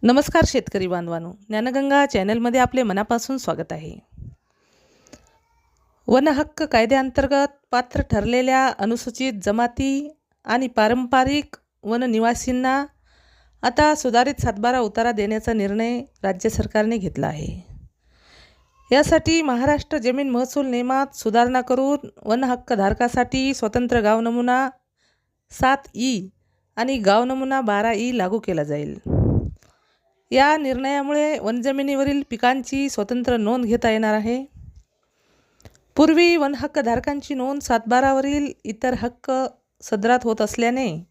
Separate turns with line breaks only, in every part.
नमस्कार शेतकरी बांधवांनो, ज्ञानगंगा चॅनलमध्ये आपले मनापासून स्वागत आहे. वन हक्क कायद्याअंतर्गत पात्र ठरलेल्या अनुसूचित जमाती आणि पारंपरिक वननिवासींना आता सुधारित सातबारा उतारा देण्याचा निर्णय राज्य सरकारने घेतला आहे. यासाठी महाराष्ट्र जमीन महसूल नियमात सुधारणा करून वन हक्क धारकासाठी स्वतंत्र गाव नमुना 7E आणि गाव नमुना 12E लागू केला जाईल. या निर्णयामुळे वनजमिनीवरील पिकांची स्वतंत्र नोंद घेता येणार आहे. पूर्वी वन हक्क धारकांची नोंद सातबारावरील इतर हक्क सदरात होत असल्याने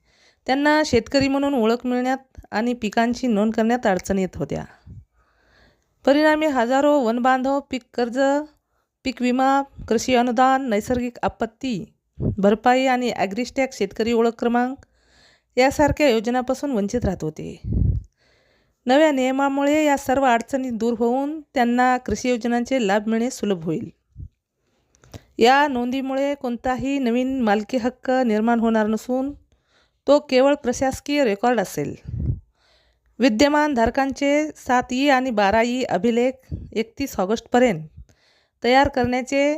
त्यांना शेतकरी म्हणून ओळख मिळण्यात आणि पिकांची नोंद करण्यात अडचणी येत होत्या. परिणामी हजारो वनबांधव पीक कर्ज, पीक विमा, कृषी अनुदान, नैसर्गिक आपत्ती भरपाई आणि ॲग्रिस्टॅग शेतकरी ओळख क्रमांक यासारख्या योजनांपासून वंचित राहत होते. नव्या नियमामुळे या सर्व अडचणी दूर होऊन त्यांना कृषी योजनांचे लाभ मिळणे सुलभ होईल. या नोंदीमुळे कोणताही नवीन मालकी हक्क निर्माण होणार नसून तो केवळ प्रशासकीय रेकॉर्ड असेल. विद्यमान धारकांचे 7E आणि 12E अभिलेख 31 ऑगस्टपर्यंत तयार करण्याचे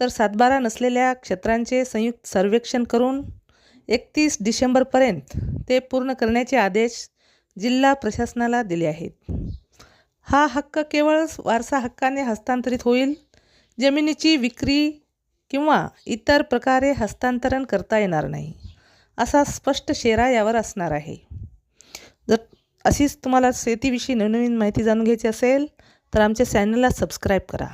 तर सातबारा नसलेल्या क्षेत्रांचे संयुक्त सर्वेक्षण करून 31 डिसेंबरपर्यंत ते पूर्ण करण्याचे आदेश जिल्हा प्रशासनाला दिले आहेत. हा हक्क केवळ वारसा हक्काने हस्तांतरित होईल. जमिनीची विक्री किंवा इतर प्रकारे हस्तांतरण करता येणार नाही असा स्पष्ट शेरा यावर असणार आहे. जर अशीच तुम्हाला शेतीविषयी नवनवीन माहिती जाणून घ्यायची असेल तर आमच्या चॅनलला सबस्क्राईब करा.